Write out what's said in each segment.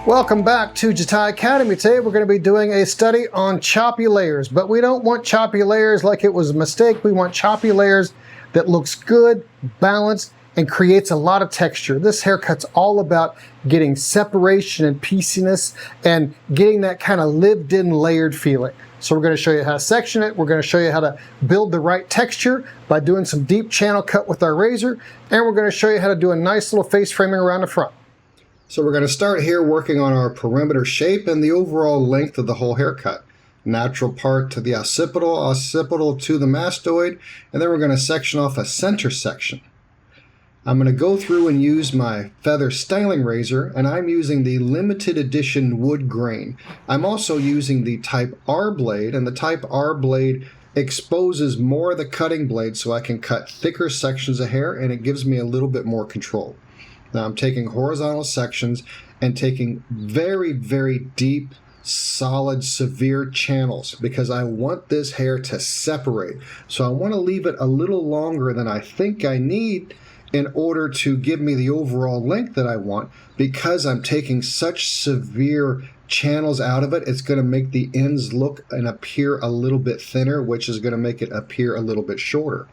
Welcome back to Choppy Academy. Today we're going to be doing a study on choppy layers, but we don't want choppy layers like it was a mistake. We want choppy layers that looks good, balanced, and creates a lot of texture. This haircut's all about getting separation and pieciness and getting that kind of lived-in layered feeling. So we're going to show you how to section it. We're going to show you how to build the right texture by doing some deep channel cut with our razor, and we're going to show you how to do a nice little face framing around the front. So we're going to start here working on our perimeter shape and the overall length of the whole haircut. Natural part to the occipital, occipital to the mastoid, and then we're going to section off a center section. I'm going to go through and use my feather styling razor, and I'm using the limited edition wood grain. I'm also using the type R blade, and the type R blade exposes more of the cutting blade so I can cut thicker sections of hair, and it gives me a little bit more control. Now I'm taking horizontal sections and taking very, very deep, solid, severe channels because I want this hair to separate. So I want to leave it a little longer than I think I need in order to give me the overall length that I want. Because I'm taking such severe channels out of it, it's going to make the ends look and appear a little bit thinner, which is going to make it appear a little bit shorter.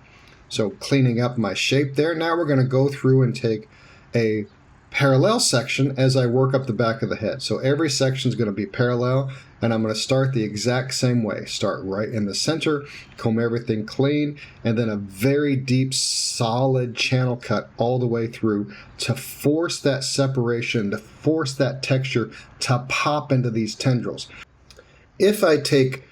So cleaning up my shape there. Now we're going to go through and take a parallel section as I work up the back of the head. So every section is going to be parallel, and I'm going to start the exact same way. Start right in the center, comb everything clean, and then a very deep, solid channel cut all the way through to force that separation, to force that texture to pop into these tendrils. If I take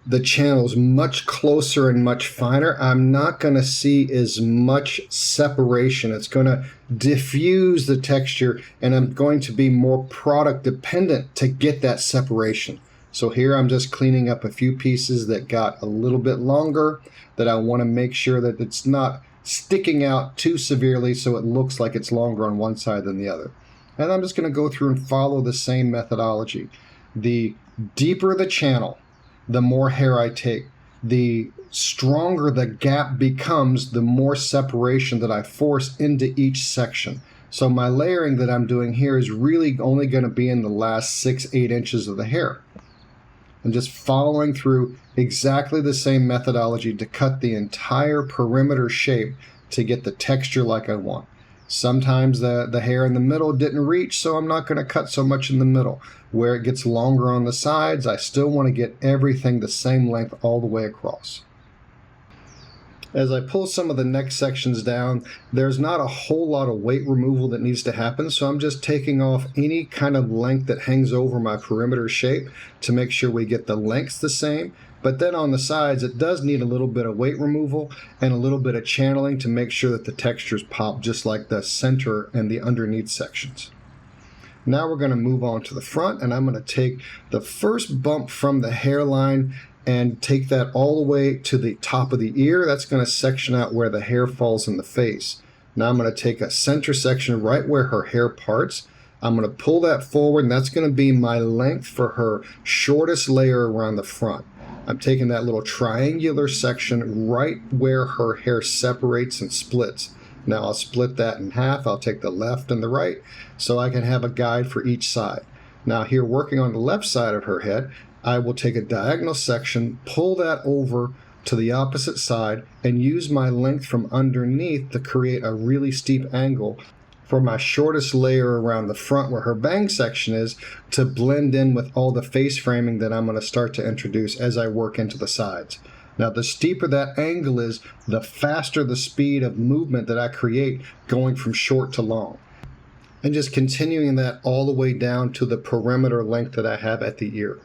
the channels much closer and much finer, I'm not going to see as much separation. It's going to diffuse the texture, and I'm going to be more product dependent to get that separation. So here I'm just cleaning up a few pieces that got a little bit longer that I want to make sure that it's not sticking out too severely so it looks like it's longer on one side than the other. And I'm just going to go through and follow the same methodology. The deeper the channel, the more hair I take, the stronger the gap becomes, the more separation that I force into each section. So my layering that I'm doing here is really only going to be in the last 6-8 inches of the hair. I'm just following through exactly the same methodology to cut the entire perimeter shape to get the texture like I want. Sometimes the hair in the middle didn't reach, so I'm not going to cut so much in the middle. Where it gets longer on the sides, I still want to get everything the same length all the way across. As I pull some of the neck sections down, there's not a whole lot of weight removal that needs to happen, so I'm just taking off any kind of length that hangs over my perimeter shape to make sure we get the lengths the same. But then on the sides, it does need a little bit of weight removal and a little bit of channeling to make sure that the textures pop just like the center and the underneath sections. Now we're going to move on to the front, and I'm going to take the first bump from the hairline and take that all the way to the top of the ear. That's going to section out where the hair falls in the face. Now I'm going to take a center section right where her hair parts. I'm going to pull that forward, and that's going to be my length for her shortest layer around the front. I'm taking that little triangular section right where her hair separates and splits. Now I'll split that in half. I'll take the left and the right so I can have a guide for each side. Now here, working on the left side of her head, I will take a diagonal section, pull that over to the opposite side, and use my length from underneath to create a really steep angle for my shortest layer around the front where her bang section is, to blend in with all the face framing that I'm going to start to introduce as I work into the sides. Now the steeper that angle is, the faster the speed of movement that I create going from short to long. And just continuing that all the way down to the perimeter length that I have at the ear.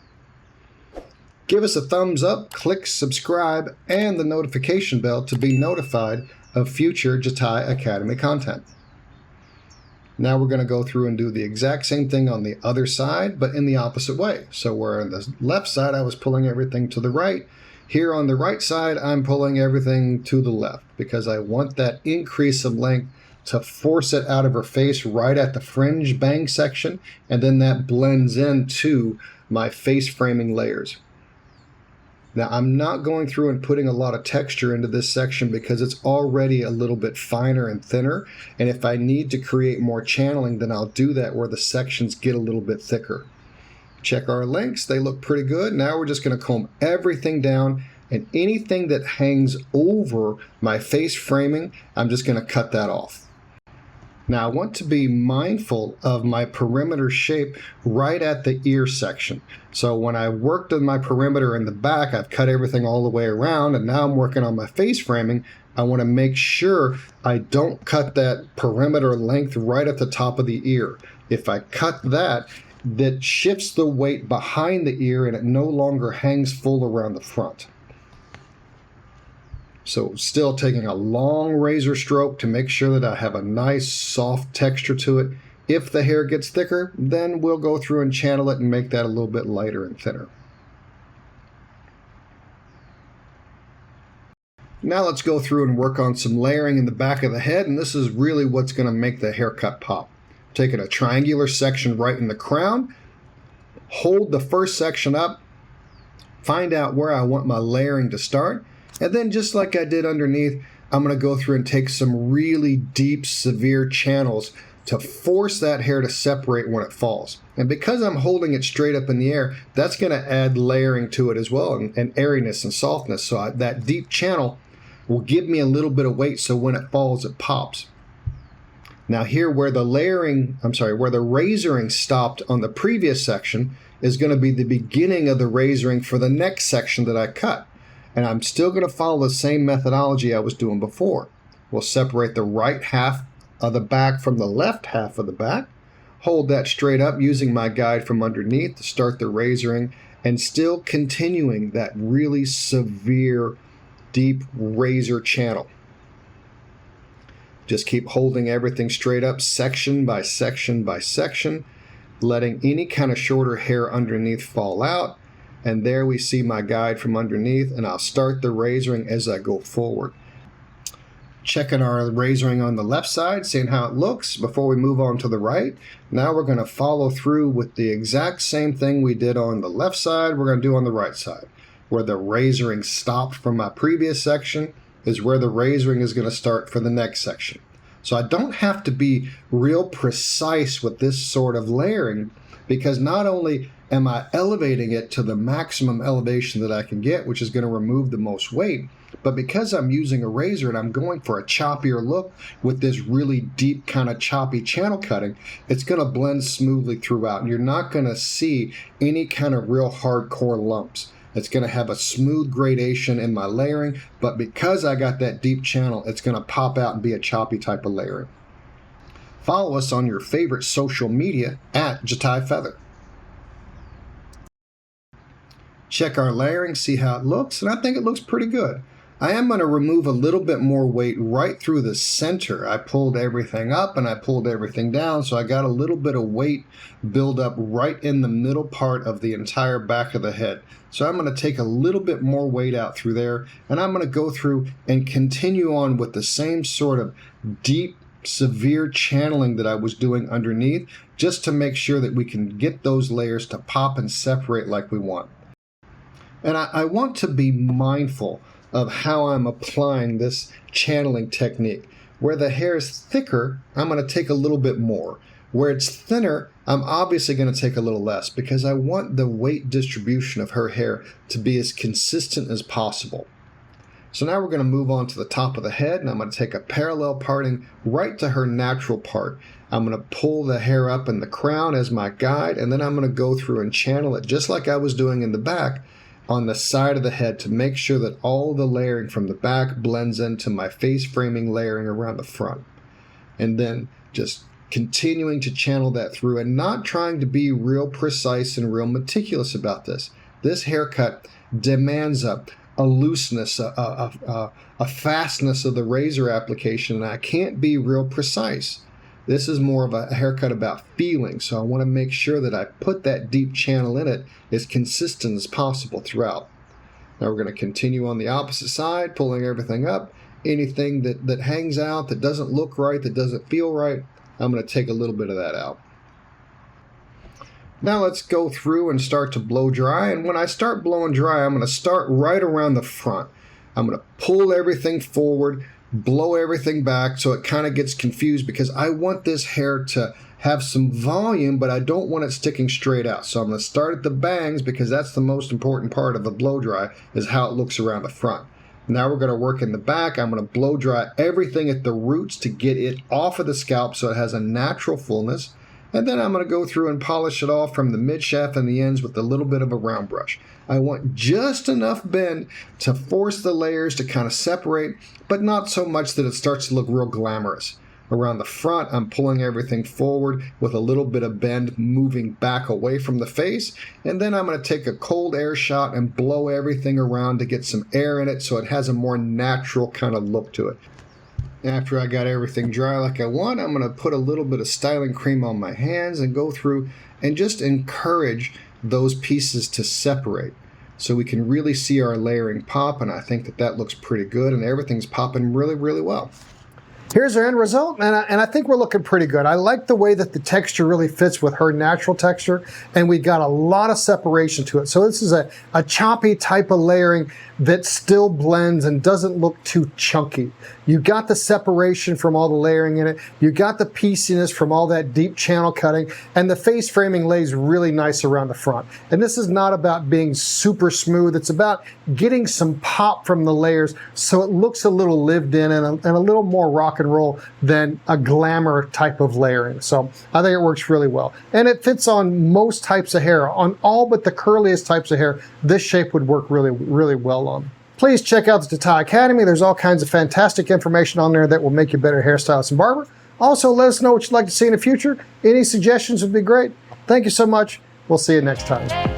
Give us a thumbs up, click subscribe, and the notification bell to be notified of future Choppy Academy content. Now we're going to go through and do the exact same thing on the other side, but in the opposite way. So where on the left side I was pulling everything to the right, here on the right side I'm pulling everything to the left because I want that increase of length to force it out of her face right at the fringe bang section, and then that blends into my face framing layers. Now, I'm not going through and putting a lot of texture into this section because it's already a little bit finer and thinner. And if I need to create more channeling, then I'll do that where the sections get a little bit thicker. Check our lengths. They look pretty good. Now we're just going to comb everything down, and anything that hangs over my face framing, I'm just going to cut that off. Now I want to be mindful of my perimeter shape right at the ear section. So when I worked on my perimeter in the back, I've cut everything all the way around, and now I'm working on my face framing. I want to make sure I don't cut that perimeter length right at the top of the ear. If I cut that, that shifts the weight behind the ear and it no longer hangs full around the front. So still taking a long razor stroke to make sure that I have a nice soft texture to it. If the hair gets thicker, then we'll go through and channel it and make that a little bit lighter and thinner. Now let's go through and work on some layering in the back of the head, and this is really what's going to make the haircut pop. Taking a triangular section right in the crown, hold the first section up, find out where I want my layering to start, and then just like I did underneath, I'm going to go through and take some really deep, severe channels to force that hair to separate when it falls. And because I'm holding it straight up in the air, that's going to add layering to it as well, and airiness and softness. So that deep channel will give me a little bit of weight so when it falls, it pops. Now here where the razoring stopped on the previous section is going to be the beginning of the razoring for the next section that I cut. And I'm still going to follow the same methodology I was doing before. We'll separate the right half of the back from the left half of the back, hold that straight up using my guide from underneath to start the razoring, and still continuing that really severe, deep razor channel. Just keep holding everything straight up, section by section by section, letting any kind of shorter hair underneath fall out. And there we see my guide from underneath, and I'll start the razoring as I go forward. Checking our razoring on the left side, seeing how it looks before we move on to the right. Now we're going to follow through with the exact same thing we did on the left side, we're going to do on the right side. Where the razoring stopped from my previous section is where the razoring is going to start for the next section. So I don't have to be real precise with this sort of layering, because not only am I elevating it to the maximum elevation that I can get, which is going to remove the most weight, but because I'm using a razor and I'm going for a choppier look with this really deep kind of choppy channel cutting, it's going to blend smoothly throughout. And you're not going to see any kind of real hardcore lumps. It's going to have a smooth gradation in my layering, but because I got that deep channel, it's going to pop out and be a choppy type of layering. Follow us on your favorite social media at Jatai Feather. Check our layering, see how it looks, and I think it looks pretty good. I am going to remove a little bit more weight right through the center. I pulled everything up and I pulled everything down, so I got a little bit of weight build up right in the middle part of the entire back of the head. So I'm going to take a little bit more weight out through there, and I'm going to go through and continue on with the same sort of deep, severe channeling that I was doing underneath, just to make sure that we can get those layers to pop and separate like we want. And I want to be mindful of how I'm applying this channeling technique. Where the hair is thicker, I'm going to take a little bit more. Where it's thinner, I'm obviously going to take a little less, because I want the weight distribution of her hair to be as consistent as possible. So now we're going to move on to the top of the head, and I'm going to take a parallel parting right to her natural part. I'm going to pull the hair up in the crown as my guide, and then I'm going to go through and channel it just like I was doing in the back on the side of the head to make sure that all the layering from the back blends into my face framing layering around the front. And then just continuing to channel that through and not trying to be real precise and real meticulous about this. This haircut demands a looseness, a fastness of the razor application, and I can't be real precise. This is more of a haircut about feeling, so I want to make sure that I put that deep channel in it as consistent as possible throughout. Now we're going to continue on the opposite side, pulling everything up. Anything that hangs out, that doesn't look right, that doesn't feel right, I'm going to take a little bit of that out. Now let's go through and start to blow dry. And when I start blowing dry, I'm going to start right around the front. I'm going to pull everything forward, blow everything back so it kind of gets confused, because I want this hair to have some volume, but I don't want it sticking straight out. So I'm going to start at the bangs, because that's the most important part of the blow dry, is how it looks around the front. Now we're going to work in the back. I'm going to blow dry everything at the roots to get it off of the scalp so it has a natural fullness. And then I'm going to go through and polish it off from the mid shaft and the ends with a little bit of a round brush. I want just enough bend to force the layers to kind of separate, but not so much that it starts to look real glamorous. Around the front, I'm pulling everything forward with a little bit of bend, moving back away from the face. And then I'm going to take a cold air shot and blow everything around to get some air in it so it has a more natural kind of look to it. After I got everything dry like I want, I'm going to put a little bit of styling cream on my hands and go through and just encourage those pieces to separate so we can really see our layering pop. And I think that that looks pretty good, and everything's popping really, really well. Here's our end result, and I think we're looking pretty good. I like the way that the texture really fits with her natural texture, and we got a lot of separation to it. So this is a choppy type of layering that still blends and doesn't look too chunky. You got the separation from all the layering in it. You got the pieciness from all that deep channel cutting, and the face framing lays really nice around the front. And this is not about being super smooth. It's about getting some pop from the layers so it looks a little lived in and a little more rock and roll than a glamour type of layering. So I think it works really well. And it fits on most types of hair. On all but the curliest types of hair, this shape would work really, really well on. Please check out the Tata Academy. There's all kinds of fantastic information on there that will make you a better hairstylist and barber. Also, let us know what you'd like to see in the future. Any suggestions would be great. Thank you so much. We'll see you next time.